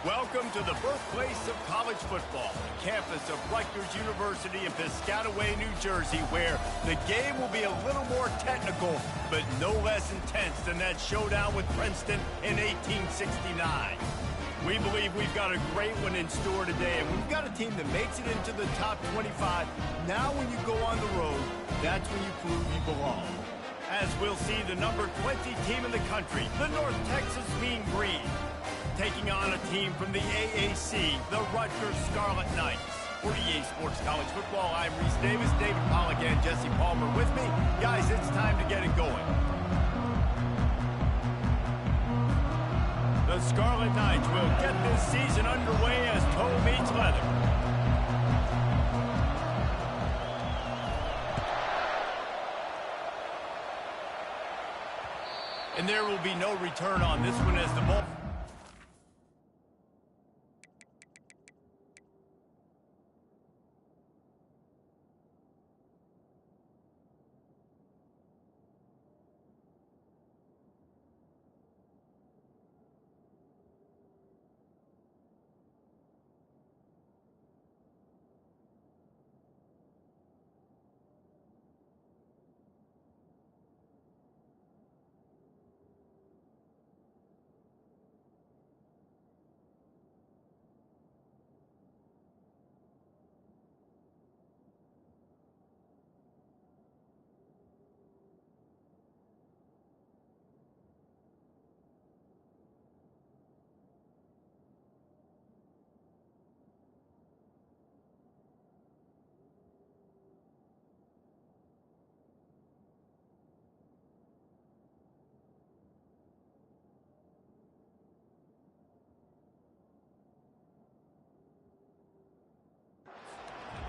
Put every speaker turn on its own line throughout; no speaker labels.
Welcome to the birthplace of college football, the campus of Rutgers University in Piscataway, New Jersey, where the game will be a little more technical, but no less intense than that showdown with Princeton in 1869. We believe we've got a great one in store today, and we've got a team that makes it into the top 25. Now when you go on the road, that's when you prove you belong. As we'll see the number 20 team in the country, the North Texas Mean Green, taking on a team from the AAC, the Rutgers Scarlet Knights. For EA Sports College Football, I'm Reese Davis, David Pollack, and Jesse Palmer with me. Guys, it's time to get it going. The Scarlet Knights will get this season underway as toe meets leather. And there will be no return on this one as the ball...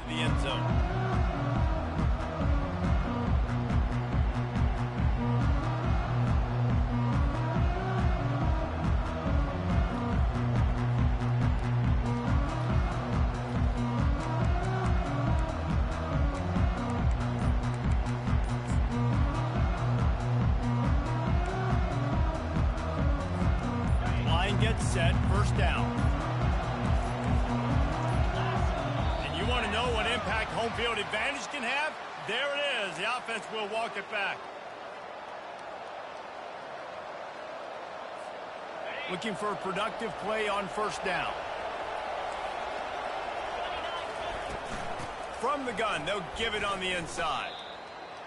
the end zone. Line gets set, first down. What impact home field advantage can have? There it is. The offense will walk it back. Looking for a productive play on first down. From the gun, they'll give it on the inside.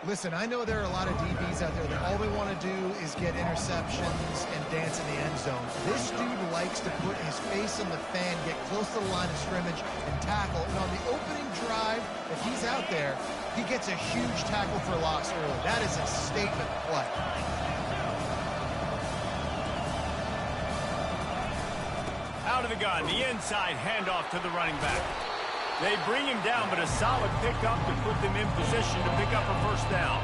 Listen, I know there are a lot of DBs out there that all they want to do is get interceptions and dance in the end zone. This dude likes to put his face in the fan, get close to the line of scrimmage, and tackle. And on the opening drive, if he's out there, he gets a huge tackle for loss early. That is a statement play.
Out of the gun, the inside handoff to the running back. They bring him down, but a solid pickup to put them in position to pick up a first down.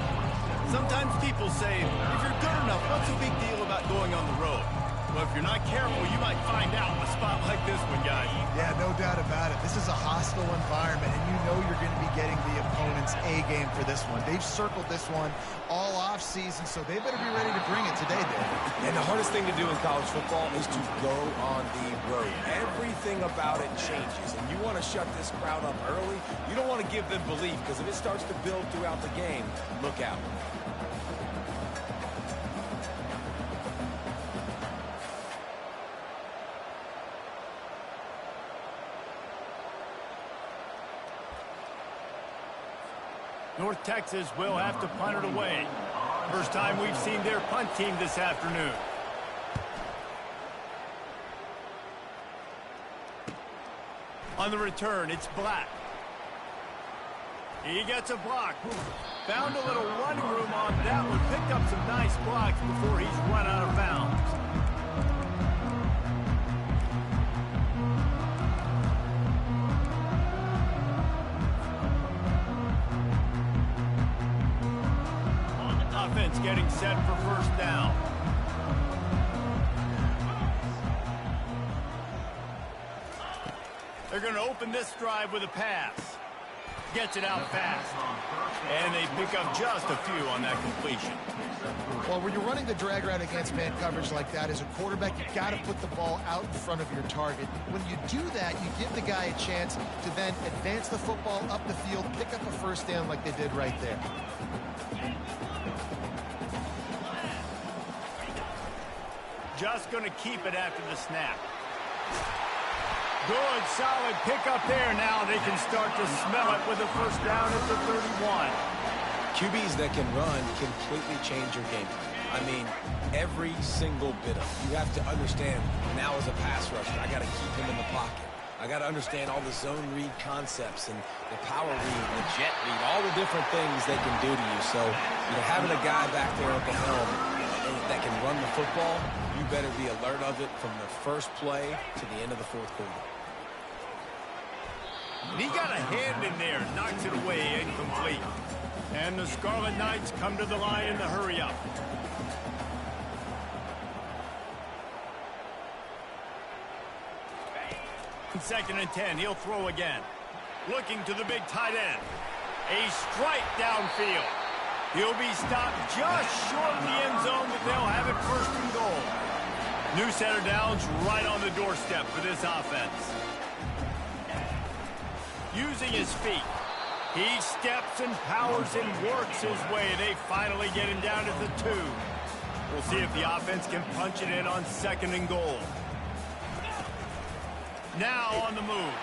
Sometimes people say, if you're good enough, what's the big deal about going on the road? Well, if you're not careful, you might find out in a spot like this one, guys.
Yeah, no doubt about it. This is a hostile environment, and you know you're going to be getting the opponent's A game for this one. They've circled this one all off-season, so they better be ready to bring it today, Dave.
And the hardest thing to do in college football is to go on the road. Everything about it changes, and you want to shut this crowd up early. You don't want to give them belief, because if it starts to build throughout the game, look out.
North Texas will have to punt it away. First time we've seen their punt team this afternoon. On the return, it's Black. He gets a block. Found a little running room on that one. Picked up some nice blocks before he's run out of bounds. Offense getting set for first down. They're going to open this drive with a pass. Gets it out fast. And they pick up just a few on that completion.
Well, when you're running the drag route against man coverage like that, as a quarterback, you got to put the ball out in front of your target. When you do that, you give the guy a chance to then advance the football up the field, pick up a first down like they did right there.
Just going to keep it after the snap. Good, solid pickup there. Now they can start to smell it with a first down at the 31.
QBs that can run completely change your game plan. I mean, every single bit of it. You have to understand, now as a pass rusher, I got to keep him in the pocket. I got to understand all the zone read concepts and the power read, the jet read, all the different things they can do to you. So, having a guy back there at the helm that can run the football, you better be alert of it from the first play to the end of the fourth quarter.
He got a hand in there, knocks it away, incomplete. And the Scarlet Knights come to the line in the hurry-up. Second and 10, he'll throw again. Looking to the big tight end. A strike downfield. He'll be stopped just short of the end zone, but they'll have it first and goal. New set of downs right on the doorstep for this offense. Using his feet. He steps and powers and works his way. They finally get him down at the 2. We'll see if the offense can punch it in on second and goal. Now on the move.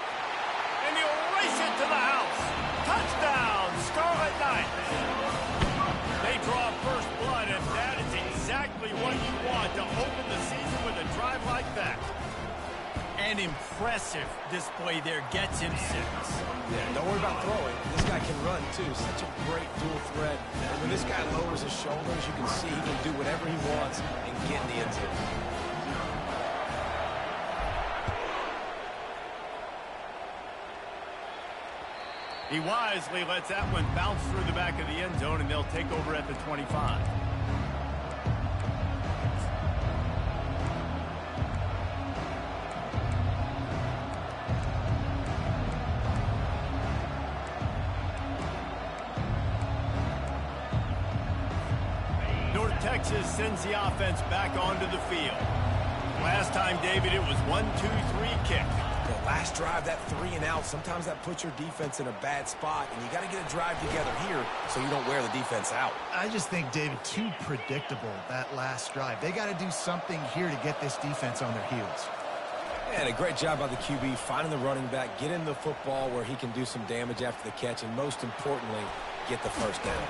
And he'll race it to the house. Touchdown, Scarlet Knights. They draw first blood, and that is exactly what you want to open the season with a drive like that. An impressive display there gets him 6.
Yeah, don't worry about throwing. This guy can run, too. Such a great dual threat. And when this guy lowers his shoulders, you can see he can do whatever he wants and get in the end zone.
He wisely lets that one bounce through the back of the end zone, and they'll take over at the 25. North Texas sends the offense back onto the field. Last time, David, it was 1-2-3 kick.
The last drive, that 3 and out, sometimes that puts your defense in a bad spot, and you got to get a drive together here so you don't wear the defense out.
I just think, David, too predictable, that last drive. They got to do something here to get this defense on their heels.
And a great job by the QB, finding the running back, getting the football where he can do some damage after the catch, and most importantly, get the first down.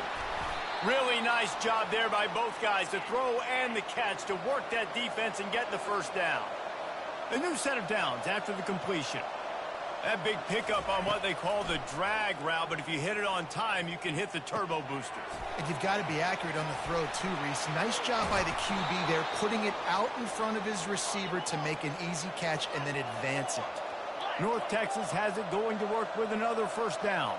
Really nice job there by both guys, the throw and the catch, to work that defense and get the first down. A new set of downs after the completion. That big pickup on what they call the drag route, but if you hit it on time, you can hit the turbo boosters.
And you've got to be accurate on the throw, too, Reese. Nice job by the QB there, putting it out in front of his receiver to make an easy catch and then advance it.
North Texas has it going to work with another first down.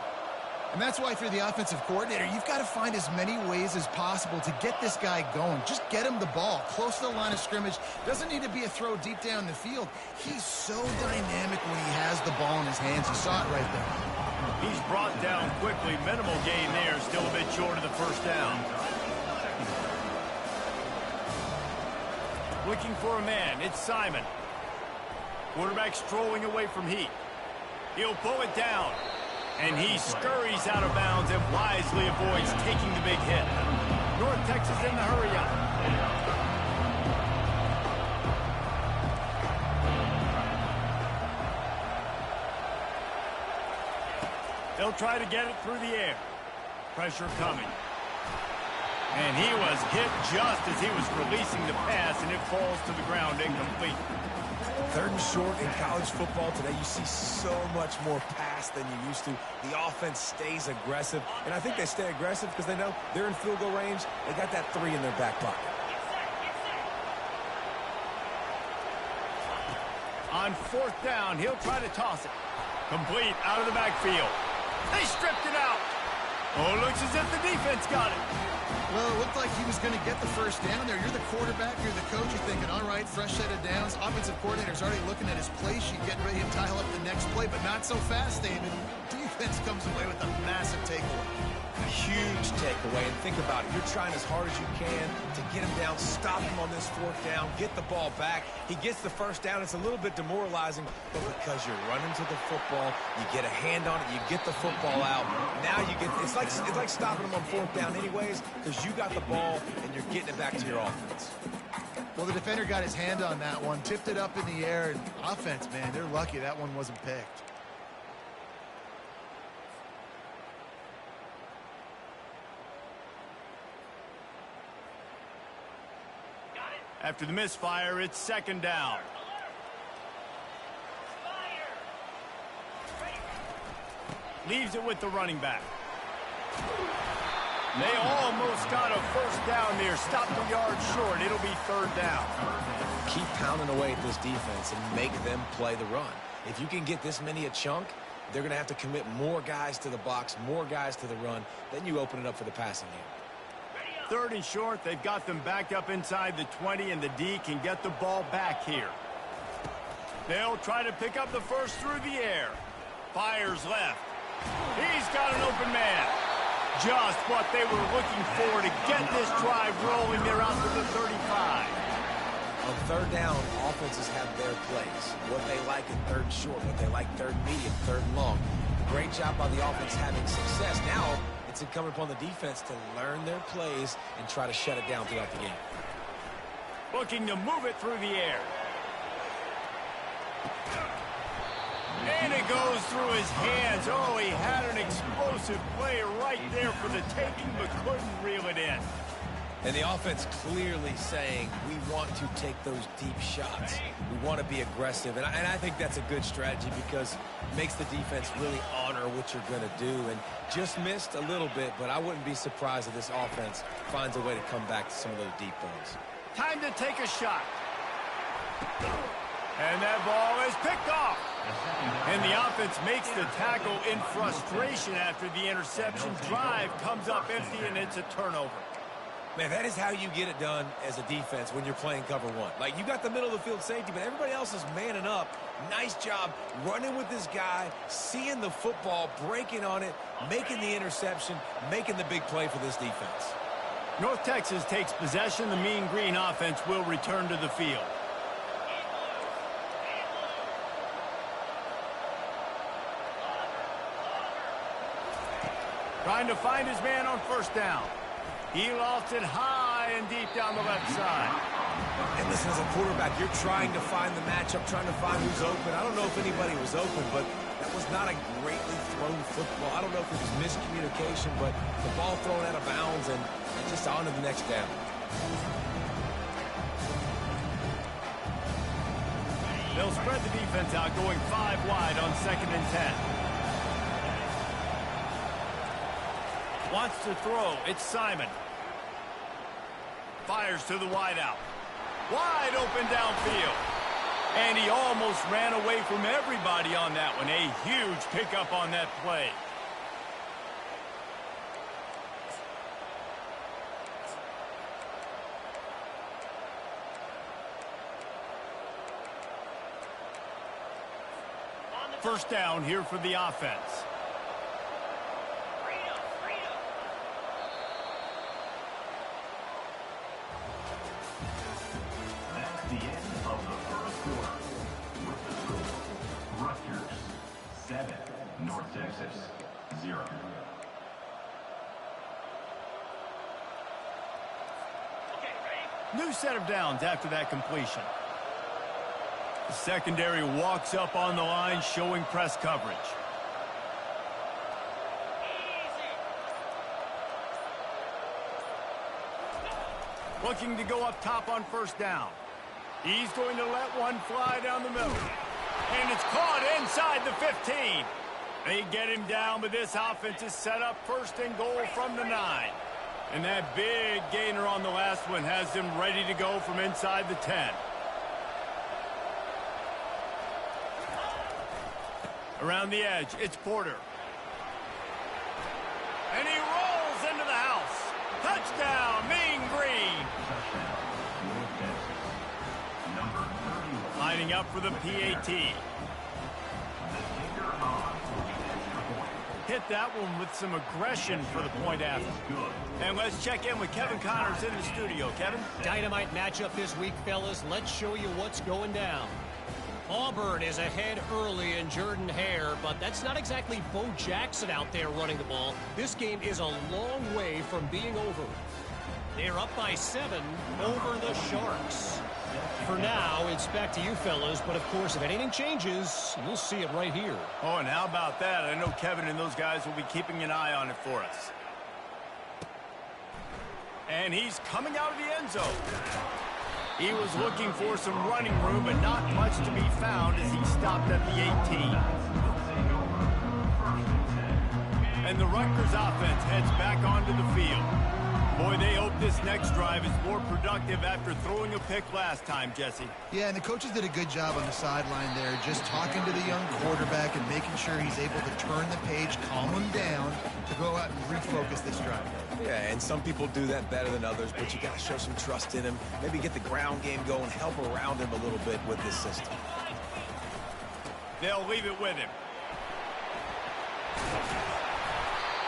And that's why, if you're the offensive coordinator, you've got to find as many ways as possible to get this guy going. Just get him the ball close to the line of scrimmage. Doesn't need to be a throw deep down the field. He's so dynamic when he has the ball in his hands. You saw it right there.
He's brought down quickly. Minimal gain there. Still a bit short of the first down. Looking for a man. It's Simon. Quarterback strolling away from Heat. He'll pull it down. And he scurries out of bounds and wisely avoids taking the big hit. North Texas in the hurry-up. They'll try to get it through the air. Pressure coming. And he was hit just as he was releasing the pass, and it falls to the ground incomplete.
3rd and short in college football today. You see so much more pass than you used to. The offense stays aggressive, and I think they stay aggressive because they know they're in field goal range. They got that 3 in their back pocket.
On 4th down, he'll try to toss it. Complete out of the backfield. They stripped it out. Oh, looks as if the defense got it.
Well, it looked like he was going to get the first down there. You're the quarterback, you're the coach, you're thinking, all right, fresh set of downs. Offensive coordinator's already looking at his play sheet, getting ready to dial up the next play, but not so fast, David. defense comes away with a massive takeaway.
A huge takeaway, and think about it. You're trying as hard as you can to get him down, stop him on this fourth down, get the ball back. He gets the first down. It's a little bit demoralizing, but because you're running to the football, you get a hand on it, you get the football out. Now you get, it's like stopping him on fourth down anyways, because you got the ball and you're getting it back to your offense.
Well, the defender got his hand on that one, tipped it up in the air, and offense, man, they're lucky that one wasn't picked.
After the misfire, it's second down. Leaves it with the running back. They almost got a first down there. Stopped a yard short. It'll be third down.
Keep pounding away at this defense and make them play the run. If you can get this many a chunk, they're going to have to commit more guys to the box, more guys to the run. Then you open it up for the passing game.
Third and short, they've got them backed up inside the 20, and the D can get the ball back here. They'll try to pick up the first through the air. Fires left. He's got an open man. Just what they were looking for to get this drive rolling. They're out to the 35.
On third down, offenses have their plays. What they like in third and short, what they like third and medium, third and long. Great job by the offense having success. Now, it's incumbent upon the defense to learn their plays and try to shut it down throughout the game.
Looking to move it through the air. And it goes through his hands. Oh, he had an explosive play right there for the taking, but couldn't reel it in.
And the offense clearly saying, we want to take those deep shots. We want to be aggressive. And I think that's a good strategy because it makes the defense really honor what you're going to do. And just missed a little bit, but I wouldn't be surprised if this offense finds a way to come back to some of those deep balls.
Time to take a shot. And that ball is picked off. And the offense makes the tackle in frustration after the interception. Drive comes up empty, and it's a turnover.
Man, that is how you get it done as a defense when you're playing cover one. Like, you got the middle of the field safety, but everybody else is manning up. Nice job running with this guy, seeing the football, breaking on it, making the interception, making the big play for this defense.
North Texas takes possession. The Mean Green offense will return to the field. Trying to find his man on first down. He lost it high and deep down the left side.
And listen, as a quarterback, you're trying to find the matchup, trying to find who's open. I don't know if anybody was open, but that was not a greatly thrown football. I don't know if it was miscommunication, but the ball thrown out of bounds and just on to the next down.
They'll spread the defense out, going 5 wide on 2nd and 10. Wants to throw. It's Simon. Fires to the wideout. Wide open downfield. And he almost ran away from everybody on that one. A huge pickup on that play. First down here for the offense.
North Texas, 0.
New set of downs after that completion. The secondary walks up on the line, showing press coverage. Looking to go up top on first down. He's going to let one fly down the middle. And it's caught inside the 15. They get him down, but this offense is set up first and goal from the 9. And that big gainer on the last one has them ready to go from inside the 10. Around the edge, it's Porter. And he rolls into the house. Touchdown, Mean Green. Lining up for the PAT. hit that one with some aggression for the point after. And let's check in with Kevin Connors in the studio. Kevin?
Dynamite matchup this week, fellas. Let's show you what's going down. Auburn is ahead early in Jordan Hare, but that's not exactly Bo Jackson out there running the ball. This game is a long way from being over. They're up by 7 over the Sharks. For now, it's back to you fellas, but of course, if anything changes, you'll see it right here.
Oh, and how about that? I know Kevin and those guys will be keeping an eye on it for us. And he's coming out of the end zone. He was looking for some running room, but not much to be found as he stopped at the 18. And the Rutgers offense heads back onto the field. Boy, they hope this next drive is more productive after throwing a pick last time, Jesse.
Yeah, and the coaches did a good job on the sideline there, just talking to the young quarterback and making sure he's able to turn the page, calm him down, to go out and refocus this drive.
Yeah, and some people do that better than others, but you got to show some trust in him. Maybe get the ground game going, help around him a little bit with this system.
They'll leave it with him.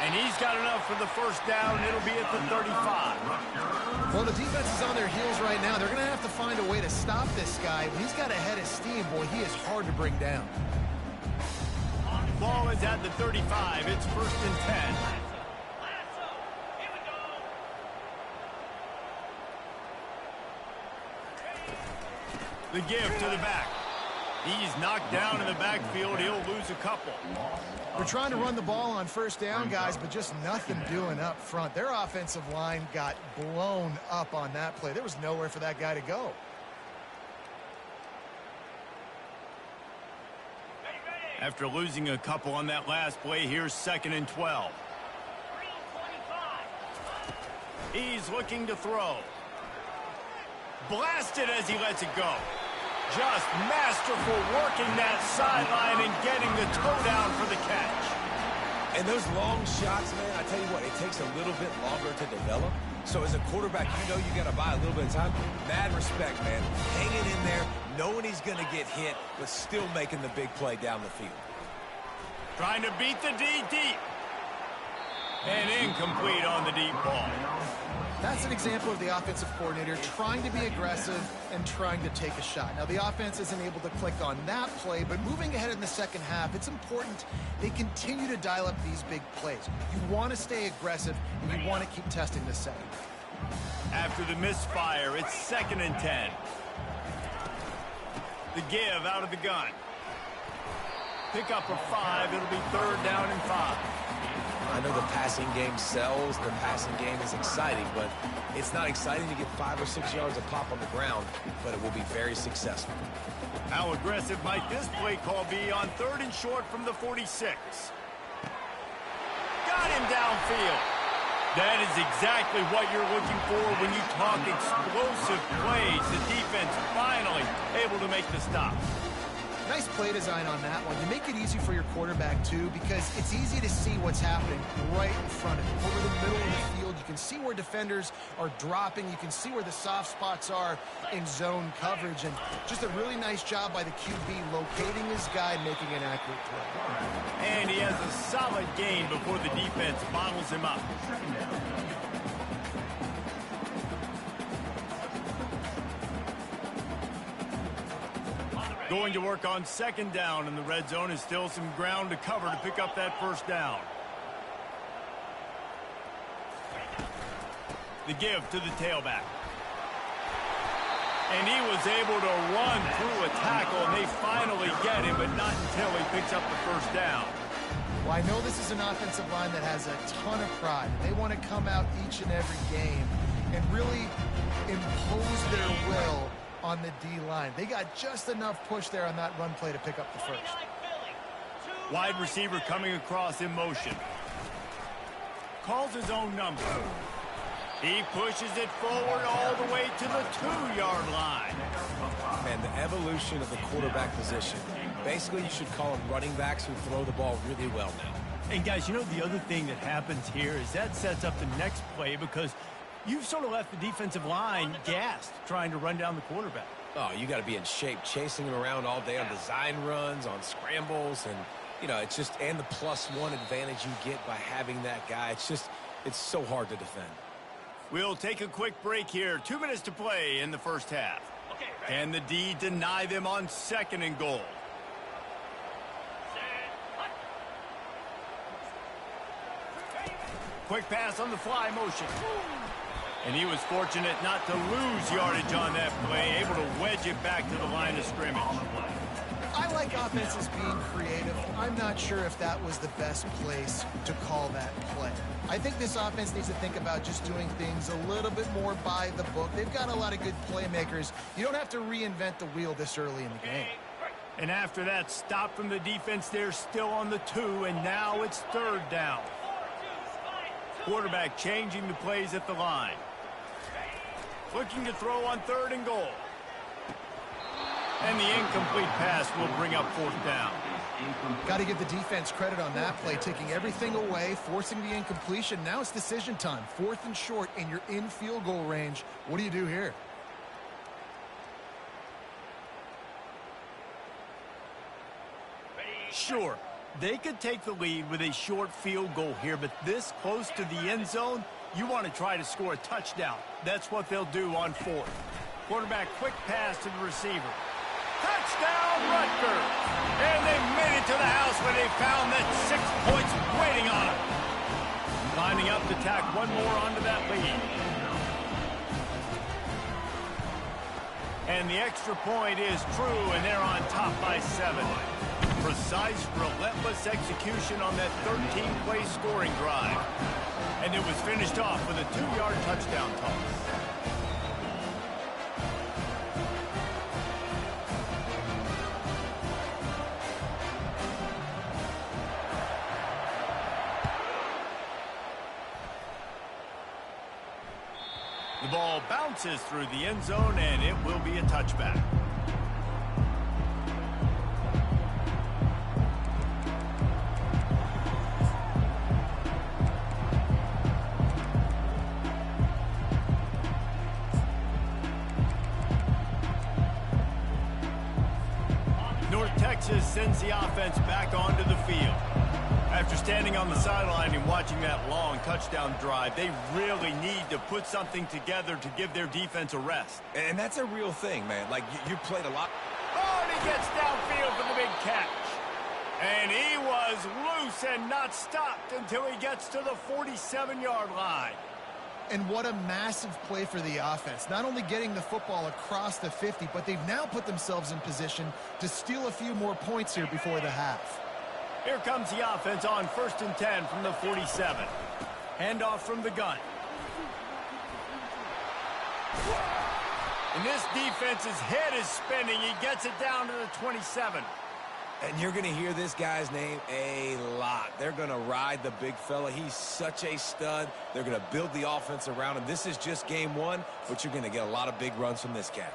And he's got enough for the first down. It'll be at the 35.
Well, the defense is on their heels right now. They're going to have to find a way to stop this guy. When he's got a head of steam, boy, he is hard to bring down.
Ball is at the 35. It's 1st and 10. The give to the back. He's knocked down in the backfield. He'll lose a couple.
They're trying to run the ball on first down, guys, but just nothing doing up front. Their offensive line got blown up on that play. There was nowhere for that guy to go.
After losing a couple on that last play, here's 2nd and 12. He's looking to throw. Blasted as he lets it go. Just masterful working that sideline and getting the toe down for the catch.
And those long shots, man, I tell you what, it takes a little bit longer to develop. So as a quarterback, you know you got to buy a little bit of time. Mad respect, man. Hanging in there, knowing he's going to get hit, but still making the big play down the field.
Trying to beat the D deep. And incomplete on the deep ball.
That's an example of the offensive coordinator trying to be aggressive and trying to take a shot. Now, the offense isn't able to click on that play, but moving ahead in the second half, it's important they continue to dial up these big plays. You want to stay aggressive, and you want to keep testing the second.
After the misfire, it's 2nd and 10. The give out of the gun. Pick up a 5. It'll be 3rd down and 5.
I know the passing game sells, the passing game is exciting, but it's not exciting to get 5 or 6 yards of pop on the ground, but it will be very successful.
How aggressive might this play call be on 3rd and short from the 46? Got him downfield. That is exactly what you're looking for when you talk explosive plays. The defense finally able to make the stop.
Nice play design on that one. You make it easy for your quarterback, too, because it's easy to see what's happening right in front of you. Over the middle of the field, you can see where defenders are dropping. You can see where the soft spots are in zone coverage. And just a really nice job by the QB locating his guy and making an accurate throw.
And he has a solid gain before the defense bottles him up. Going to work on 2nd down, and the red zone is still some ground to cover to pick up that 1st down. The give to the tailback. And he was able to run through a tackle, and they finally get him, but not until he picks up the 1st down.
Well, I know this is an offensive line that has a ton of pride. They want to come out each and every game and really impose their will on the D-line. They got just enough push there on that run play to pick up the 1st.
Wide receiver coming across in motion. Calls his own number. He pushes it forward all the way to the 2-yard line.
Man, the evolution of the quarterback position. Basically, you should call them running backs who throw the ball really well now.
And guys, you know the other thing that happens here is that sets up the next play because you've sort of left the defensive line gassed trying to run down the quarterback.
Oh, you got to be in shape, chasing him around all day on design runs, on scrambles, and You know, it's just, and the +1 advantage you get by having that guy. It's so hard to defend.
We'll take a quick break here. 2 minutes to play in the first half. And the D deny them on 2nd and goal. Quick pass on the fly motion. And he was fortunate not to lose yardage on that play, able to wedge it back to the line of scrimmage.
I like offenses being creative. I'm not sure if that was the best place to call that play. I think this offense needs to think about just doing things a little bit more by the book. They've got a lot of good playmakers. You don't have to reinvent the wheel this early in the game.
And after that stop from the defense, they're still on the 2, and now it's 3rd down. Quarterback changing the plays at the line. Looking to throw on 3rd and goal. And the incomplete pass will bring up 4th down.
Got to give the defense credit on that play, taking everything away, forcing the incompletion. Now it's decision time. 4th and short, and you're in field goal range. What do you do here?
Sure, they could take the lead with a short field goal here, but this close to the end zone, you want to try to score a touchdown. That's what they'll do on 4th. Quarterback quick pass to the receiver. Touchdown, Rutgers! And they made it to the house where they found that 6 points waiting on them. Lining up to tack one more onto that lead. And the extra point is true, and they're on top by 7. Precise, relentless execution on that 13-play scoring drive. And it was finished off with a 2-yard touchdown toss. The ball bounces through the end zone, and it will be a touchback. North Texas sends the offense back onto the field. After standing on the sideline and watching that long touchdown drive, they really need to put something together to give their defense a rest.
And that's a real thing, man. Like, you played a lot.
Oh, and he gets downfield for the big catch. And he was loose and not stopped until he gets to the 47-yard line.
And what a massive play for the offense. Not only getting the football across the 50, but they've now put themselves in position to steal a few more points here before the half.
Here comes the offense on 1st and 10 from the 47. Handoff from the gun. And this defense's head is spinning. He gets it down to the 27.
And you're going to hear this guy's name a lot. They're going to ride the big fella. He's such a stud. They're going to build the offense around him. This is just game 1, but you're going to get a lot of big runs from this cat.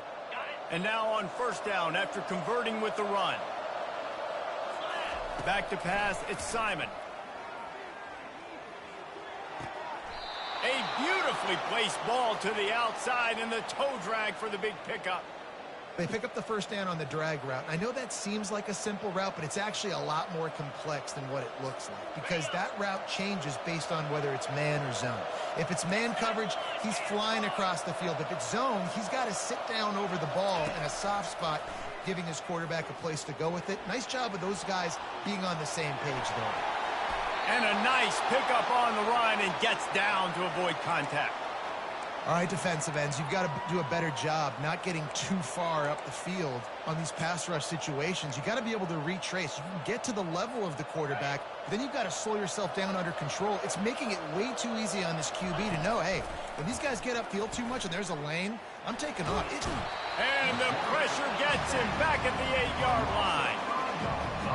And now on 1st down after converting with the run. Back to pass, it's Simon. A beautifully placed ball to the outside and the toe drag for the big pickup.
They pick up the 1st down on the drag route. I know that seems like a simple route, but it's actually a lot more complex than what it looks like because that route changes based on whether it's man or zone. If it's man coverage, he's flying across the field. If it's zone, he's got to sit down over the ball in a soft spot, giving his quarterback a place to go with it. Nice job of those guys being on the same page there.
And a nice pickup on the run and gets down to avoid contact.
All right, defensive ends, you've got to do a better job not getting too far up the field on these pass rush situations. You've got to be able to retrace. You can get to the level of the quarterback, but then you've got to slow yourself down under control. It's making it way too easy on this QB to know, hey, when these guys get upfield too much and there's a lane, I'm taking off.
And the pressure gets him back at the 8-yard line.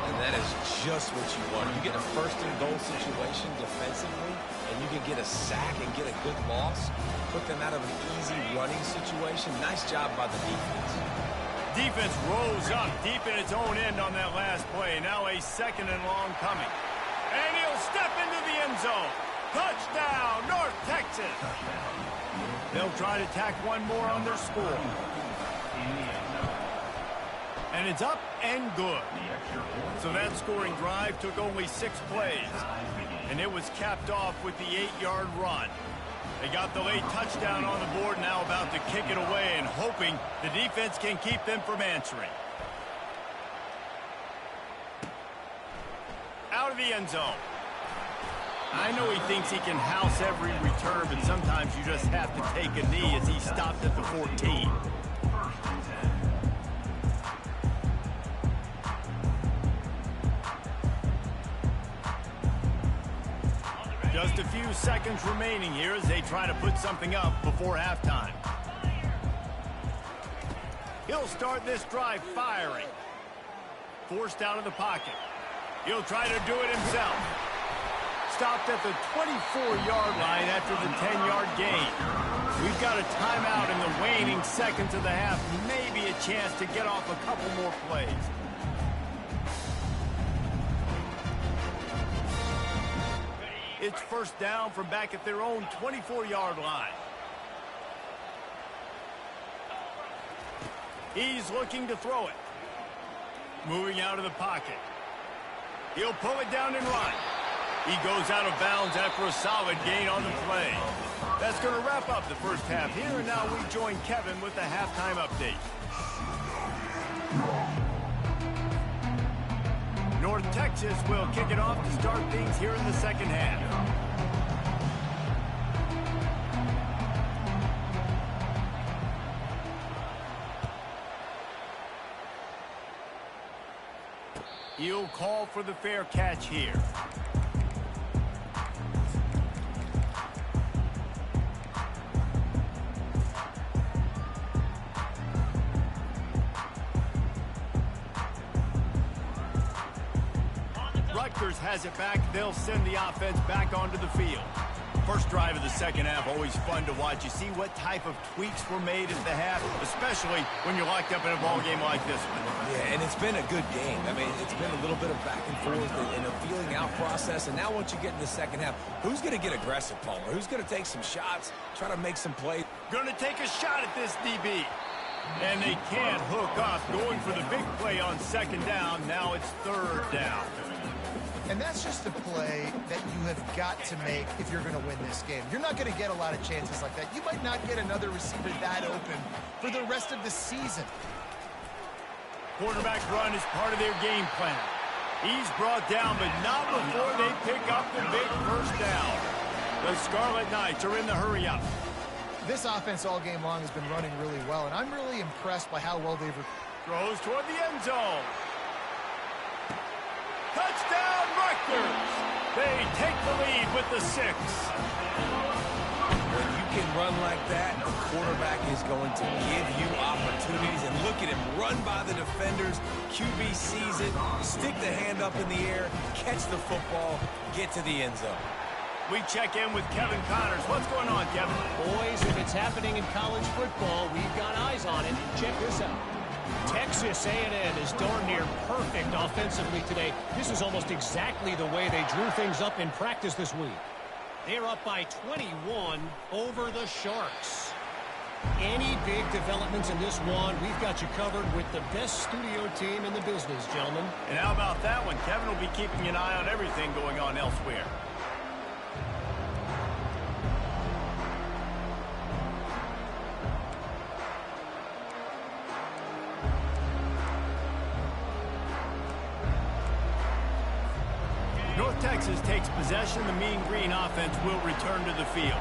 And that is just what you want. You get a 1st and goal situation defensively, and you can get a sack and get a good loss. Put them out of an easy running situation. Nice job by the defense.
Defense rose up deep in its own end on that last play. Now a 2nd and long coming. And he'll step into the end zone. Touchdown, North Texas. They'll try to tack one more on their score. And it's up and good. So that scoring drive took only 6 plays. And it was capped off with the 8-yard run. They got the late touchdown on the board, now about to kick it away and hoping the defense can keep them from answering. Out of the end zone. I know he thinks he can house every return, but sometimes you just have to take a knee as he stopped at the 14. Just a few seconds remaining here as they try to put something up before halftime. He'll start this drive firing. Forced out of the pocket. He'll try to do it himself. Stopped at the 24-yard line after the 10-yard gain. We've got a timeout in the waning seconds of the half. Maybe a chance to get off a couple more plays. It's first down from back at their own 24-yard line. He's looking to throw it. Moving out of the pocket. He'll pull it down and run. He goes out of bounds after a solid gain on the play. That's going to wrap up the first half here, and now we join Kevin with the halftime update. North Texas will kick it off to start things here in the second half. He'll call for the fair catch here. Rutgers has it back. They'll send the offense back onto the field. First drive of the second half, always fun to watch. You see what type of tweaks were made at the half, especially when you're locked up in a ball game like this one.
Yeah, and it's been a good game. I mean, it's been a little bit of back and forth and a feeling out process. And now once you get in the second half, who's going to get aggressive, Palmer? Who's going to take some shots, try to make some plays?
Going to take a shot at this DB. And they can't hook up, going for the big play on second down. Now it's third down.
And that's just a play that you have got to make if you're going to win this game. You're not going to get a lot of chances like that. You might not get another receiver that open for the rest of the season.
Quarterback run is part of their game plan. He's brought down, but not before they pick up the big first down. The Scarlet Knights are in the hurry up.
This offense all game long has been running really well, and I'm really impressed by how well they've...
Throws toward the end zone. Touchdown, Rutgers! They take the lead with the 6.
When you can run like that, the quarterback is going to give you opportunities. And look at him run by the defenders. QB sees it, stick the hand up in the air, catch the football, get to the end zone.
We check in with Kevin Connors. What's going on, Kevin?
Boys, if it's happening in college football, we've got eyes on it. Check this out. Texas A&M is darn near perfect offensively today. This is almost exactly the way they drew things up in practice this week. They're up by 21 over the Sharks. Any big developments in this one, we've got you covered with the best studio team in the business, gentlemen.
And how about that one? Kevin will be keeping an eye on everything going on elsewhere. North Texas takes possession. The Mean Green offense will return to the field.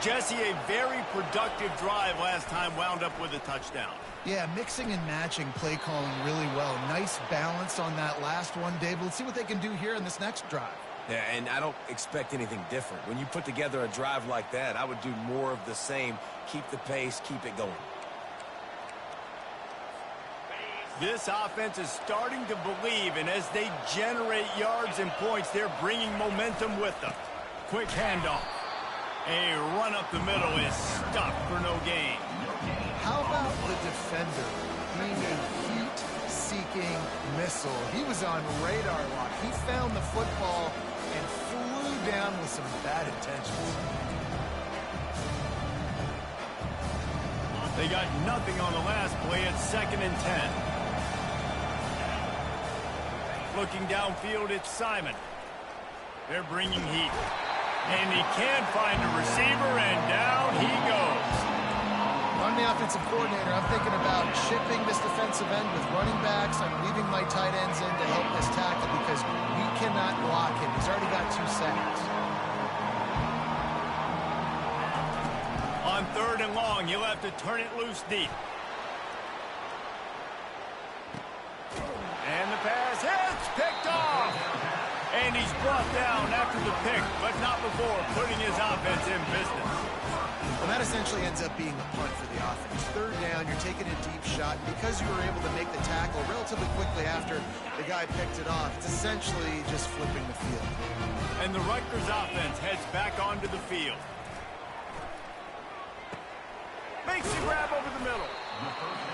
Jesse, a very productive drive last time, wound up with a touchdown.
Yeah, mixing and matching play calling really well. Nice balance on that last one, Dave. Let's see what they can do here in this next drive.
Yeah, and I don't expect anything different. When you put together a drive like that, I would do more of the same. Keep the pace, keep it going.
This offense is starting to believe, and as they generate yards and points, they're bringing momentum with them. Quick handoff. A run up the middle is stopped for no gain.
How about the defender being a heat-seeking missile? He was on radar lock. He found the football and flew down with some bad intentions.
They got nothing on the last play at 2nd and 10. Looking downfield, it's Simon. They're bringing heat. And he can't find a receiver, and down he goes.
I'm the offensive coordinator. I'm thinking about shipping this defensive end with running backs. I'm leaving my tight ends in to help this tackle because we cannot block him. He's already got 2 sacks.
On 3rd and long, you'll have to turn it loose deep. And the pass hits, picked off. And he's brought down after the pick, but not before putting his offense in business.
Well, that essentially ends up being a punt for the offense. 3rd down, you're taking a deep shot. Because you were able to make the tackle relatively quickly after the guy picked it off, it's essentially just flipping the field.
And the Rutgers offense heads back onto the field. Makes the grab over the middle.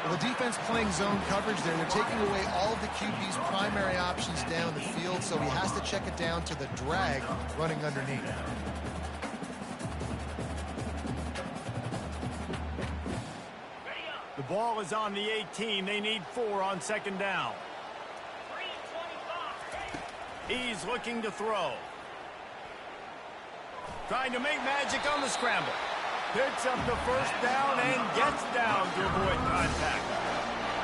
Well, the defense playing zone coverage there. They're taking away all of the QB's primary options down the field, so he has to check it down to the drag running underneath.
The ball is on the 18. They need 4 on 2nd down. He's looking to throw. Trying to make magic on the scramble. Picks up the 1st down and gets down to avoid contact.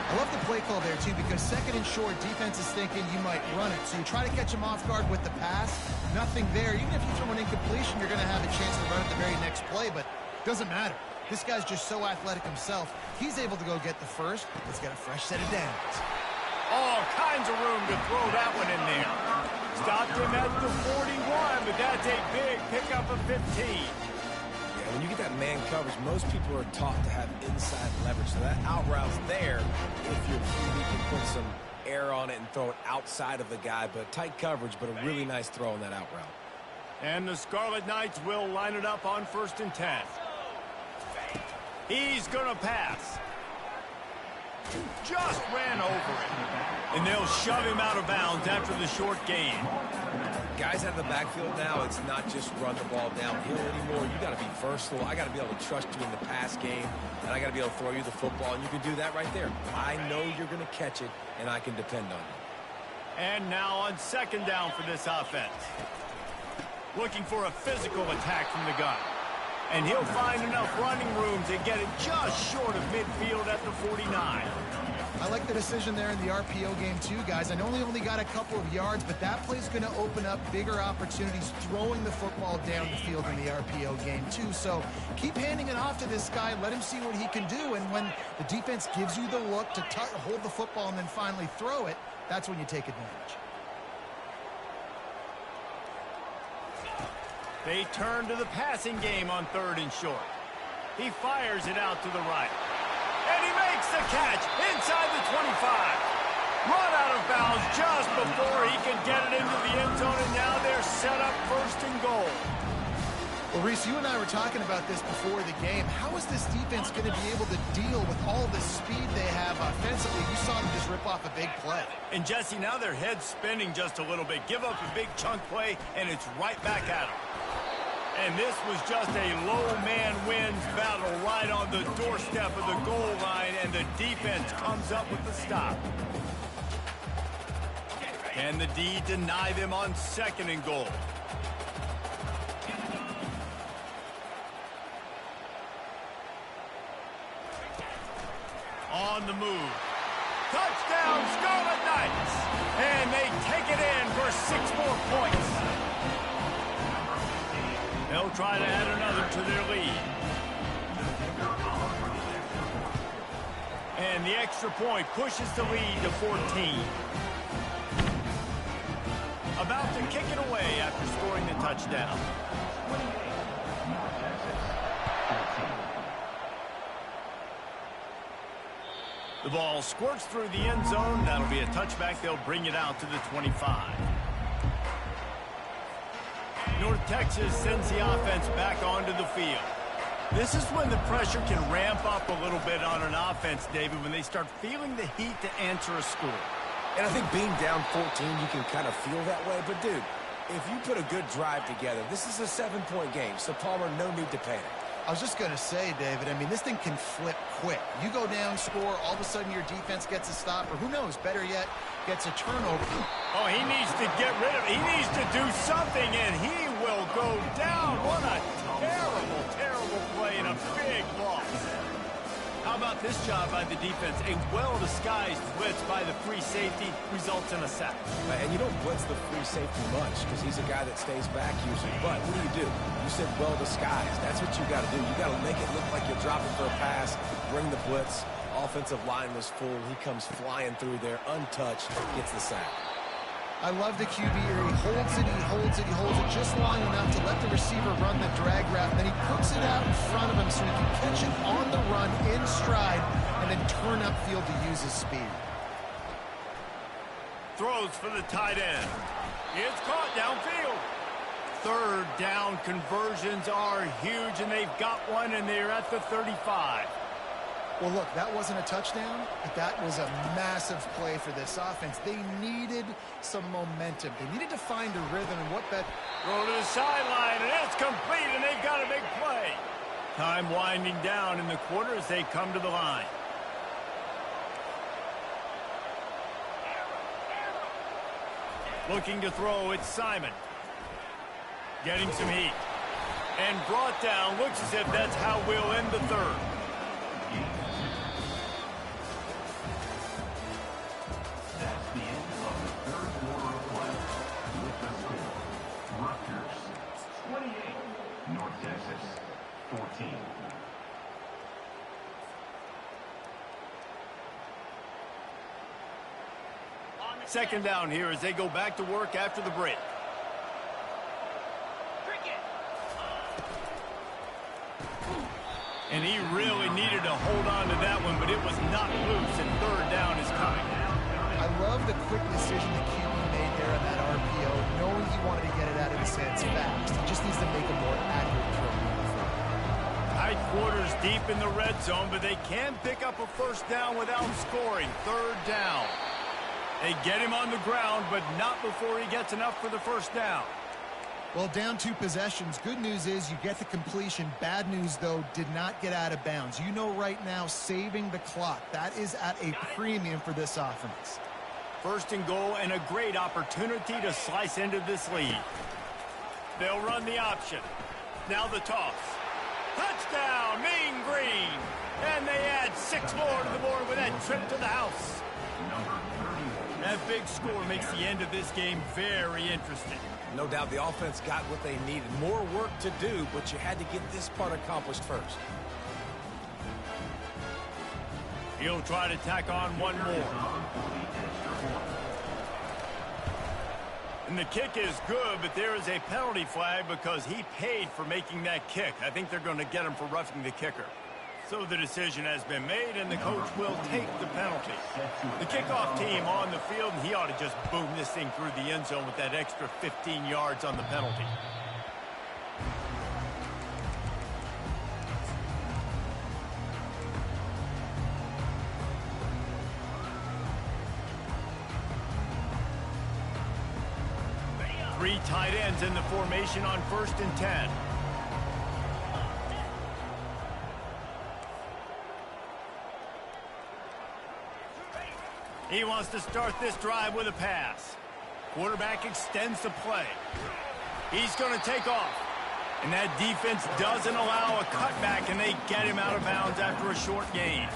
I love the play call there, too, because 2nd and short, defense is thinking you might run it. So you try to catch him off guard with the pass. Nothing there. Even if you throw an incompletion, you're going to have a chance to run it the very next play, but it doesn't matter. This guy's just so athletic himself. He's able to go get the 1st. Let's get a fresh set of downs.
All kinds of room to throw that one in there. Stopped him at the 41, but that's a big pickup of 15.
When you get that man coverage, most people are taught to have inside leverage. So that out route's there if your QB can put some air on it and throw it outside of the guy. But tight coverage, but a really nice throw on that out route.
And the Scarlet Knights will line it up on 1st and 10. He's going to pass. Just ran over it. And they'll shove him out of bounds after the short gain.
Guys out of the backfield now, it's not just run the ball downhill anymore. You got to be versatile. I got to be able to trust you in the pass game, and I got to be able to throw you the football, and you can do that right there. I know you're going to catch it, and I can depend on you.
And now on 2nd down for this offense. Looking for a physical attack from the gun. And he'll find enough running room to get it just short of midfield at the 49.
I like the decision there in the RPO game too, guys. I know he only got a couple of yards, but that play's going to open up bigger opportunities throwing the football down the field in the RPO game too. So keep handing it off to this guy. Let him see what he can do. And when the defense gives you the look to hold the football and then finally throw it, that's when you take advantage.
They turn to the passing game on 3rd and short. He fires it out to the right. And he makes the catch inside the 25. Run out of bounds just before he can get it into the end zone, and now they're set up 1st and goal.
Well, Reese, you and I were talking about this before the game. How is this defense going to be able to deal with all the speed they have offensively? You saw them just rip off a big play.
And, Jesse, now their head's spinning just a little bit. Give up a big chunk play, and it's right back at them. And this was just a low man wins battle right on the doorstep of the goal line, and the defense comes up with the stop. Can the D deny them on 2nd and goal? On the move. Touchdown, Scarlet Knights! And they take it in for 6 more points. They'll try to add another to their lead. And the extra point pushes the lead to 14. About to kick it away after scoring the touchdown. The ball squirts through the end zone. That'll be a touchback. They'll bring it out to the 25. North Texas sends the offense back onto the field. This is when the pressure can ramp up a little bit on an offense, David, when they start feeling the heat to answer a score.
And I think being down 14, you can kind of feel that way. But, dude, if you put a good drive together, this is a 7-point game, so Palmer, no need to panic.
I was just going to say, David, I mean, this thing can flip quick. You go down, score, all of a sudden your defense gets a stop, or who knows, better yet, gets a turnover.
Oh, he needs to get rid of it. He needs to do something, and he will go down. What a terrible, terrible play and a big loss. How about this job by the defense? A well-disguised blitz by the free safety results in a sack.
And you don't blitz the free safety much because he's a guy that stays back usually. But what do? You said well-disguised. That's what you got to do. You got to make it look like you're dropping for a pass, bring the blitz. Offensive line was full. He comes flying through there, untouched, gets the sack.
I love the QB here. He holds it, he holds it, he holds it just long enough to let the receiver run the drag route. And then he puts it out in front of him so he can catch it on the run in stride and then turn upfield to use his speed.
Throws for the tight end. It's caught downfield. Third down conversions are huge, and they've got one, and they're at the 35.
Well, look, that wasn't a touchdown, but that was a massive play for this offense. They needed some momentum. They needed to find a rhythm, and what that...
Throw to the sideline, and it's complete, and they've got a big play. Time winding down in the quarter as they come to the line. Looking to throw, it's Simon. Getting some heat. And brought down, looks as if that's how we'll end the third.
That's the end of the third quarter of play. With the score, Rutgers 28, North Texas 14.
Second down here as they go back to work after the break. And he really needed to hold on to that one, but it was not loose, and third down is coming.
I love the quick decision the QB made there on that RPO, knowing he wanted to get it out of his hands fast. He just needs to make a more accurate throw.
Tight quarters deep in the red zone, but they can pick up a first down without scoring. Third down. They get him on the ground, but not before he gets enough for the first down.
Well, down 2 possessions. Good news is you get the completion. Bad news, though, did not get out of bounds. You know right now, saving the clock. That is at a premium for this offense.
First and goal, and a great opportunity to slice into this lead. They'll run the option. Now the toss. Touchdown, Mean Green. And they add 6 more to the board with that trip to the house. That big score makes the end of this game very interesting.
No doubt the offense got what they needed. More work to do, but you had to get this part accomplished first.
He'll try to tack on one more. And the kick is good, but there is a penalty flag because he paid for making that kick. I think they're going to get him for roughing the kicker. So the decision has been made, and the coach will take the penalty. The kickoff team on the field, and he ought to just boom this thing through the end zone with that extra 15 yards on the penalty. Three tight ends in the formation on 1st and 10. He wants to start this drive with a pass. Quarterback extends the play. He's going to take off. And that defense doesn't allow a cutback, and they get him out of bounds after a short gain.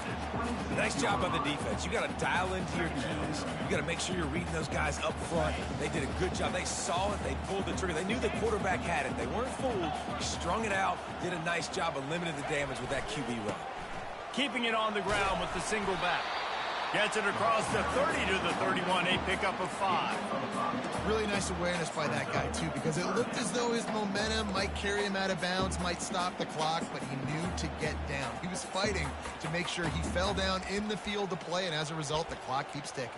Nice job by the defense. You got to dial into your keys. You got to make sure you're reading those guys up front. They did a good job. They saw it. They pulled the trigger. They knew the quarterback had it. They weren't fooled. Strung it out. Did a nice job of limiting the damage with that QB run.
Keeping it on the ground with the single back. Gets it across the 30 to the 31, a pickup of 5.
Really nice awareness by that guy, too, because it looked as though his momentum might carry him out of bounds, might stop the clock, but he knew to get down. He was fighting to make sure he fell down in the field to play, and as a result, the clock keeps ticking.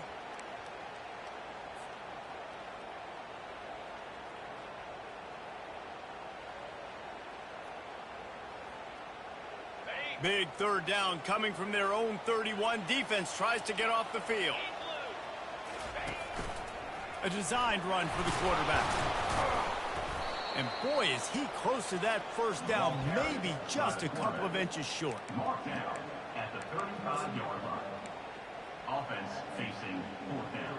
Big third down coming from their own 31. Defense tries to get off the field. A designed run for the quarterback. And boy, is he close to that first down, maybe just a couple of inches short.
Mark down at the 35-yard line. Offense facing fourth down.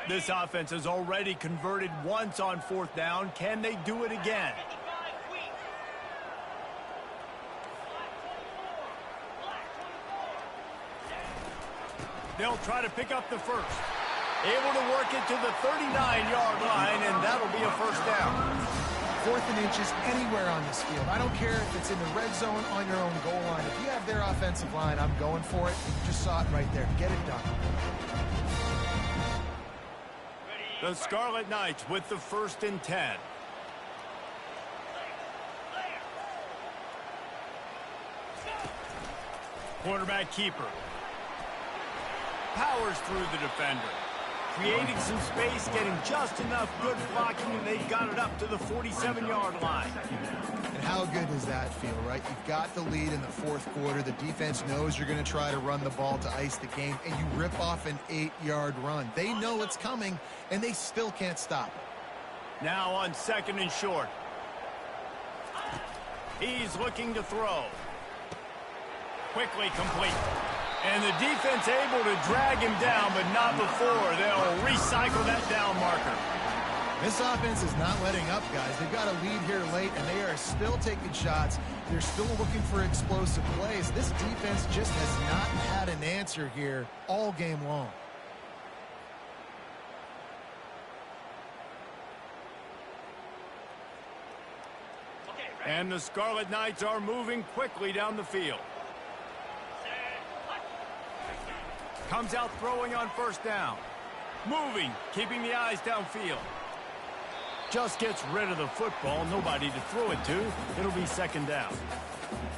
This offense has already converted once on fourth down. Can they do it again? They'll try to pick up the first. Able to work it to the 39-yard line, and that'll be a first down.
4th and inches anywhere on this field. I don't care if it's in the red zone on your own goal line. If you have their offensive line, I'm going for it. You just saw it right there. Get it done.
The Scarlet Knights with the 1st and 10. Quarterback keeper. Powers through the defender. Creating some space, getting just enough good blocking, and they've got it up to the 47-yard line.
And how good does that feel, right? You've got the lead in the 4th quarter. The defense knows you're going to try to run the ball to ice the game, and you rip off an 8-yard run. They know it's coming, and they still can't stop it.
Now on 2nd and short. He's looking to throw. Quickly complete. And the defense able to drag him down, but not before they'll recycle that down marker.
This offense is not letting up, guys. They've got a lead here late, and they are still taking shots. They're still looking for explosive plays. This defense just has not had an answer here all game long.
And the Scarlet Knights are moving quickly down the field. Comes out throwing on 1st down. Moving, keeping the eyes downfield. Just gets rid of the football. Nobody to throw it to. It'll be 2nd down.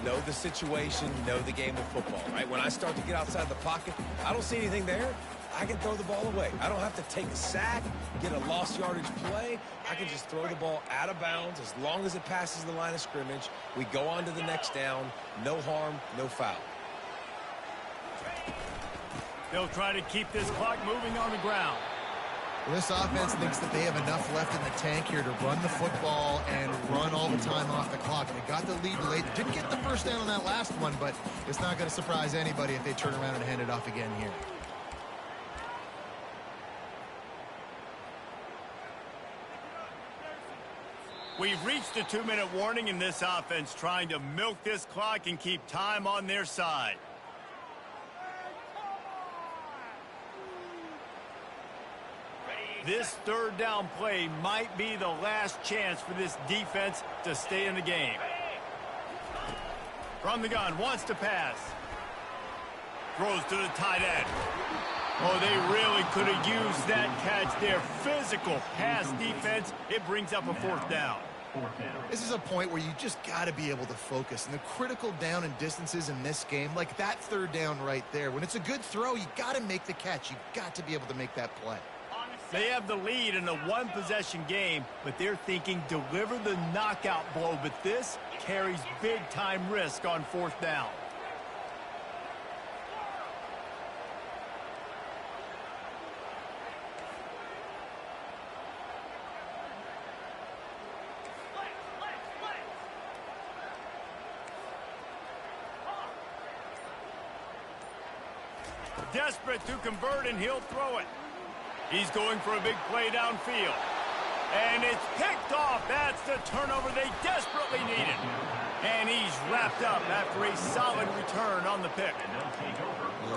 Know the situation, know the game of football, right? When I start to get outside the pocket, I don't see anything there. I can throw the ball away. I don't have to take a sack, get a lost yardage play. I can just throw the ball out of bounds as long as it passes the line of scrimmage. We go on to the next down. No harm, no foul.
They'll try to keep this clock moving on the ground.
Well, this offense thinks that they have enough left in the tank here to run the football and run all the time off the clock. They got the lead late. Didn't get the first down on that last one, but it's not going to surprise anybody if they turn around and hand it off again here.
We've reached the 2-minute warning in this offense, trying to milk this clock and keep time on their side. This 3rd down play might be the last chance for this defense to stay in the game. From the gun, wants to pass. Throws to the tight end. Oh, they really could have used that catch there. Physical pass defense. It brings up a 4th down.
This is a point where you just got to be able to focus. And the critical down and distances in this game, like that 3rd down right there, when it's a good throw, you got to make the catch. You've got to be able to make that play.
They have the lead in a 1-possession game, but they're thinking deliver the knockout blow. But this carries big-time risk on 4th down. Desperate to convert, and he'll throw it. He's going for a big play downfield. And it's picked off. That's the turnover they desperately needed. And he's wrapped up after a solid return on the pick.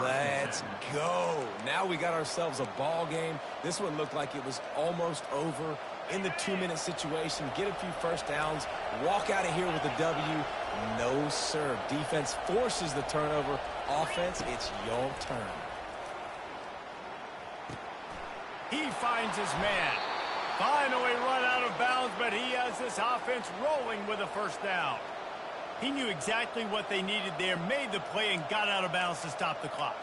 Let's go. Now we got ourselves a ball game. This one looked like it was almost over. In the 2-minute situation, get a few first downs, walk out of here with a W. No, sir. Defense forces the turnover. Offense, it's your turn.
He finds his man. Finally run out of bounds, but he has this offense rolling with a 1st down. He knew exactly what they needed there, made the play, and got out of bounds to stop the clock.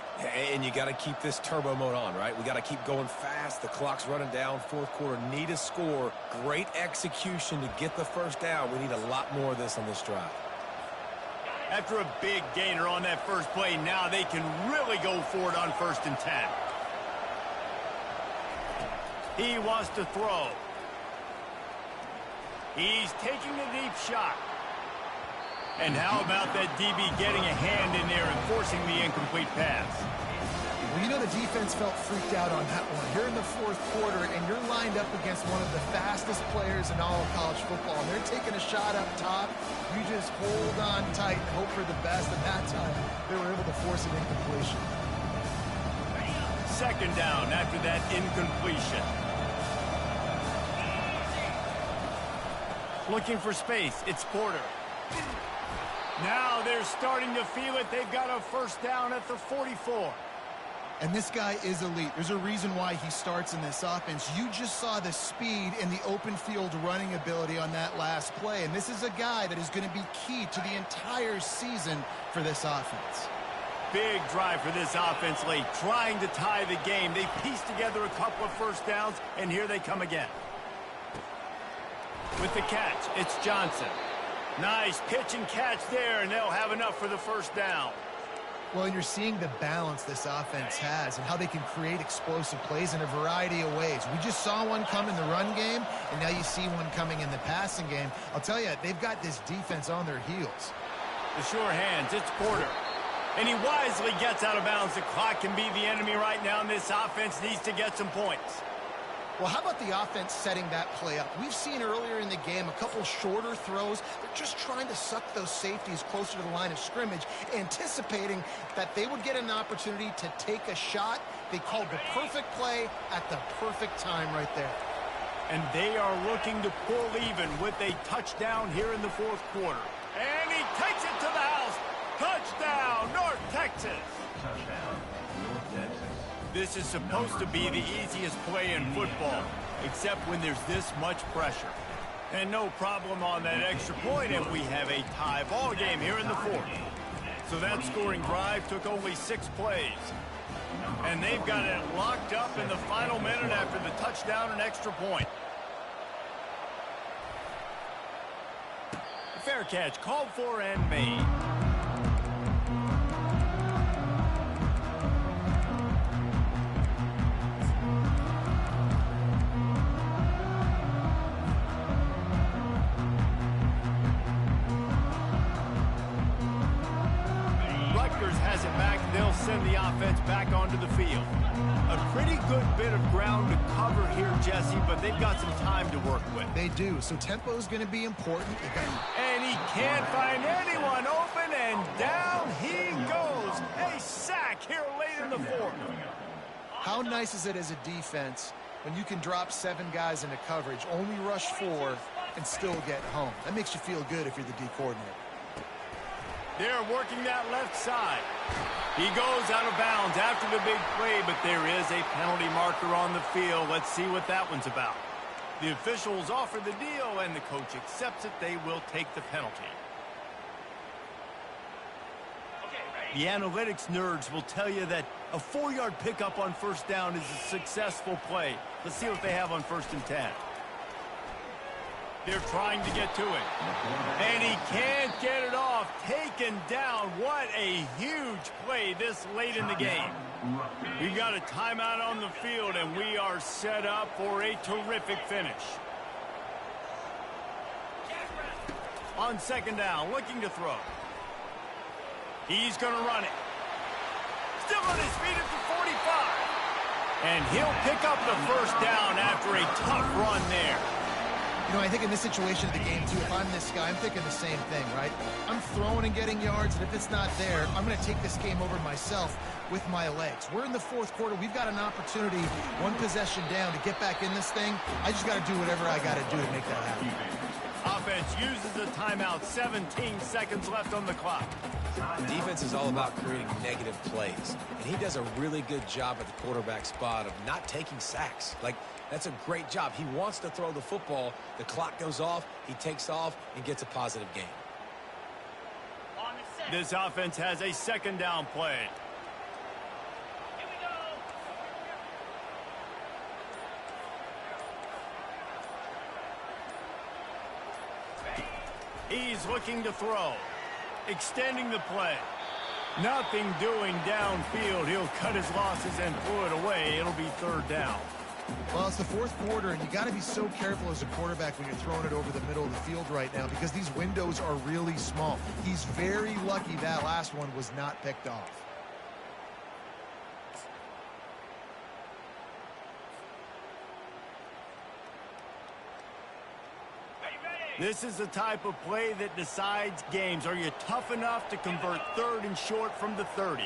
And you got to keep this turbo mode on, right? We got to keep going fast. The clock's running down. 4th quarter, need a score. Great execution to get the 1st down. We need a lot more of this on this drive.
After a big gainer on that first play, now they can really go for it on 1st and 10. He wants to throw. He's taking a deep shot. And how about that DB getting a hand in there and forcing the incomplete pass?
Well, you know the defense felt freaked out on that one. You're in the 4th quarter, and you're lined up against one of the fastest players in all of college football. And they're taking a shot up top. You just hold on tight and hope for the best. And that time, they were able to force an incompletion.
2nd down after that incompletion. Looking for space. It's Porter. Now they're starting to feel it. They've got a 1st down at the 44.
And this guy is elite. There's a reason why he starts in this offense. You just saw the speed and the open field running ability on that last play. And this is a guy that is going to be key to the entire season for this offense.
Big drive for this offense late, trying to tie the game. They pieced together a couple of 1st downs, and here they come again. With the catch, it's Johnson. Nice pitch and catch there, and they'll have enough for the 1st down.
Well, and you're seeing the balance this offense has and how they can create explosive plays in a variety of ways. We just saw one come in the run game, and now you see one coming in the passing game. I'll tell you, they've got this defense on their heels.
The sure hands, it's Porter. And he wisely gets out of bounds. The clock can be the enemy right now, and this offense needs to get some points.
Well, how about the offense setting that play up? We've seen earlier in the game a couple shorter throws. They're just trying to suck those safeties closer to the line of scrimmage, anticipating that they would get an opportunity to take a shot. They called the perfect play at the perfect time right there.
And they are looking to pull even with a touchdown here in the 4th quarter. And he takes it to the house. Touchdown, North Texas.
Touchdown, North Texas.
This is supposed to be the easiest play in football, except when there's this much pressure. And no problem on that extra point if we have a tie ball game here in the 4th. So that scoring drive took only 6 plays. And they've got it locked up in the final minute after the touchdown and extra point. Fair catch called for and made. Has it back, they'll send the offense back onto the field. A pretty good bit of ground to cover here, Jesse, but they've got some time to work with.
They do, so tempo is going to be important.
And he can't find anyone open, and down he goes. A sack here late in the 4th.
How nice is it as a defense when you can drop 7 guys into coverage, only rush 4, and still get home? That makes you feel good if you're the D coordinator.
They're working that left side. He goes out of bounds after the big play, but there is a penalty marker on the field. Let's see what that one's about. The officials offer the deal, and the coach accepts it. They will take the penalty. The analytics nerds will tell you that a 4-yard pickup on 1st down is a successful play. Let's see what they have on 1st and 10. They're trying to get to it. And he can't get it off. Taken down. What a huge play this late in the game. We've got a timeout on the field, and we are set up for a terrific finish. On 2nd down, looking to throw. He's going to run it. Still on his feet at the 45. And he'll pick up the 1st down after a tough run there.
You know, I think in this situation of the game, too, if I'm this guy, I'm thinking the same thing, right? I'm throwing and getting yards, and if it's not there, I'm going to take this game over myself with my legs. We're in the 4th quarter. We've got an opportunity, 1 possession down, to get back in this thing. I just got to do whatever I got to do to make that happen.
Offense uses a timeout. 17 seconds left on the clock.
The defense is all about creating negative plays, and he does a really good job at the quarterback spot of not taking sacks. Like, that's a great job. He wants to throw the football. The clock goes off. He takes off and gets a positive gain.
This offense has a 2nd down play. He's looking to throw. extending the play. Nothing doing downfield. He'll cut his losses and throw it away. It'll be third down.
Well, it's the fourth quarter, and you got to be so careful as a quarterback when you're throwing it over the middle of the field right now because these windows are really small. He's very lucky that last one was not picked off.
This is the type of play that decides games. Are you tough enough to convert third and short from the 30?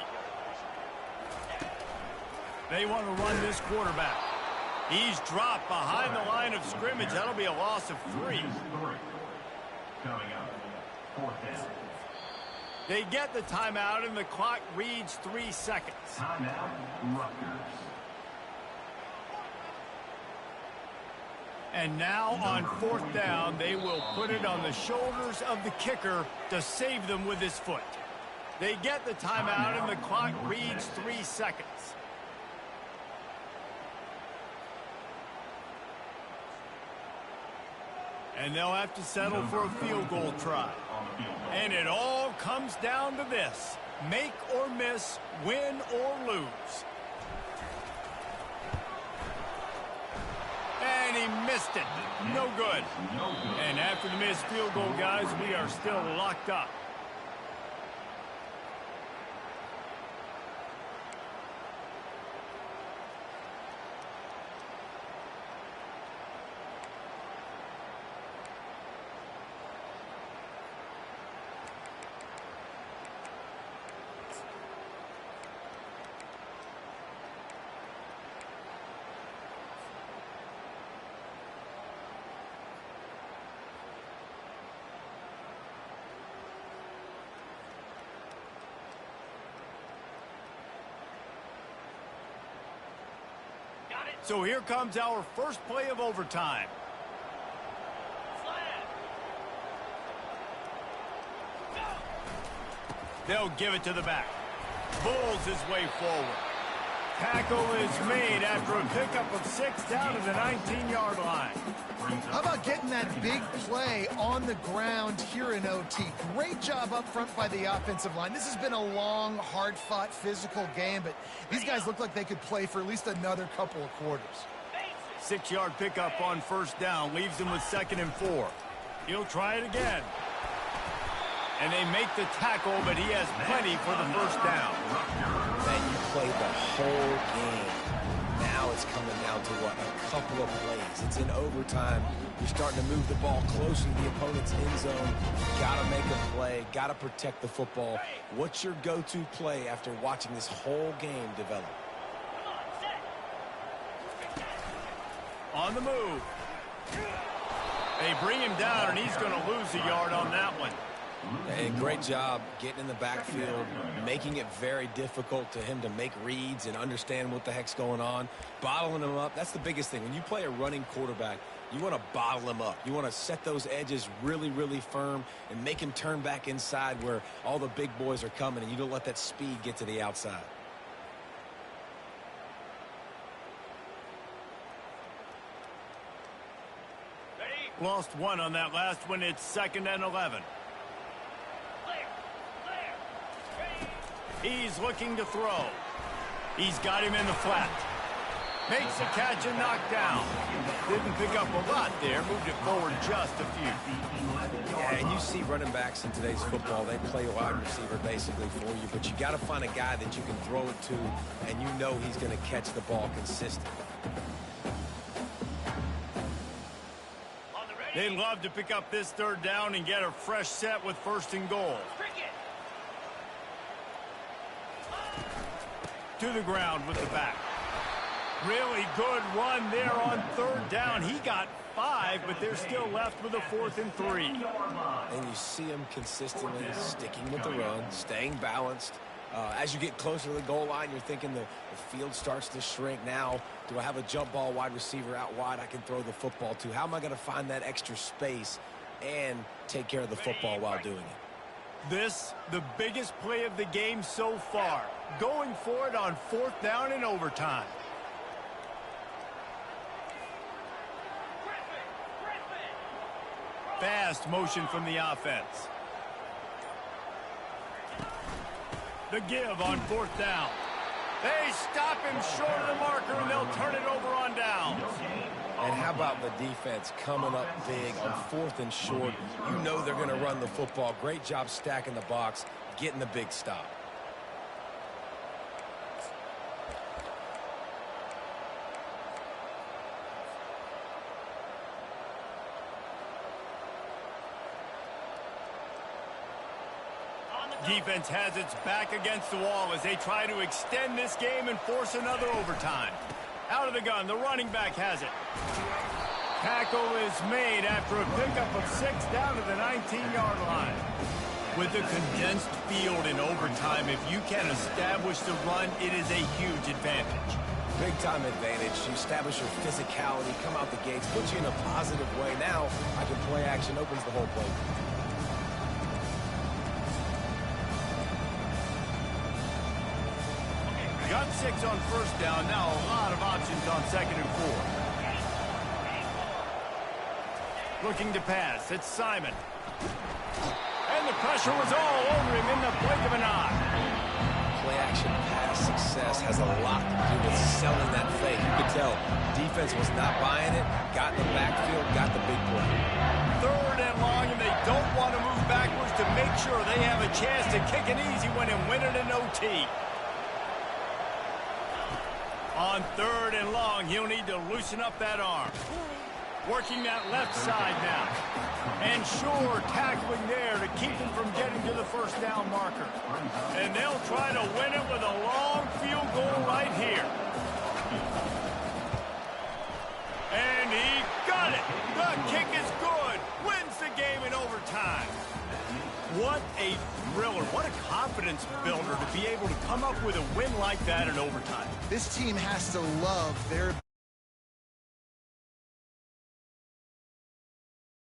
They want to run this quarterback. He's dropped behind the line of scrimmage. That'll be a loss of 3.
Coming up, fourth down.
They get the timeout, and the clock reads 3 seconds.
Timeout, Rutgers.
And now on fourth down, they will put it on the shoulders of the kicker to save them with his foot. They get the timeout, and the clock reads 3 seconds. And they'll have to settle for a field goal try. And it all comes down to this: make or miss, win or lose. And he missed it. No good. And after the missed field goal, guys, we are still locked up. So here comes our first play of overtime. They'll give it to the back. Bulls his way forward. Tackle is made after a pickup of 6 down to the 19-yard line.
How about getting that big play on the ground here in OT? Great job up front by the offensive line. This has been a long, hard-fought, physical game, but these guys look like they could play for at least another couple of quarters.
6-yard pickup on first down leaves him with 2nd and 4. He'll try it again. And they make the tackle, but he has plenty for the first down.
Man, you played the whole game. Now it's coming down to, what, a couple of plays. It's in overtime. You're starting to move the ball closer to the opponent's end zone. Got to make a play. Got to protect the football. What's your go-to play after watching this whole game develop?
On the move. They bring him down, and he's going to lose a yard on that one.
And great job getting in the backfield, making it very difficult to him to make reads and understand what the heck's going on. Bottling him up, that's the biggest thing. When you play a running quarterback, you want to bottle him up. You want to set those edges really, really firm and make him turn back inside where all the big boys are coming, and you don't let that speed get to the outside.
Lost 1 on that last one. It's 2nd and 11. He's looking to throw. He's got him in the flat. Makes a catch and knocked down. Didn't pick up a lot there. Moved it forward just a few.
Yeah, and you see running backs in today's football, they play wide receiver basically for you, but you got to find a guy that you can throw it to, and you know he's going to catch the ball consistently.
They'd love to pick up this 3rd down and get a fresh set with 1st and goal. To the ground with the back. Really good run there on 3rd down. He got 5, but they're still left with a 4th and 3.
And you see him consistently sticking with the run, staying balanced. As you get closer to the goal line, you're thinking the field starts to shrink. Now, do I have a jump ball wide receiver out wide I can throw the football to? How am I going to find that extra space and take care of the football while doing it?
This, the biggest play of the game so far. Going for it on 4th down in overtime. Fast motion from the offense. The give on 4th down. They stop him short of the marker, and they'll turn it over on down.
And how about the defense coming up big on 4th and short? You know they're going to run the football. Great job stacking the box, getting the big stop.
Defense has its back against the wall as they try to extend this game and force another overtime. Out of the gun, the running back has it. Tackle is made after a pickup of 6 down to the 19-yard line. With a condensed field in overtime, if you can establish the run, it is a huge advantage.
Big-time advantage. You establish your physicality, come out the gates, put you in a positive way. Now, I can play action, opens the whole play.
Got 6 on 1st down. Now a lot of options on 2nd and 4. Looking to pass. It's Simon. And the pressure was all over him in the blink of an eye.
Play-action pass success has a lot to do with selling that fake. You could tell defense was not buying it. Got in the backfield, got the big play.
3rd and long, and they don't want to move backwards to make sure they have a chance to kick an easy one and win it in OT. On 3rd and long, he'll need to loosen up that arm. Working that left side now. And sure, tackling there to keep him from getting to the 1st down marker. And they'll try to win it with a long field goal right here. And he got it. The kick is good. Wins the game in overtime. What a thriller. What a confidence builder to be able to come up with a win like that in overtime.
This team has to love their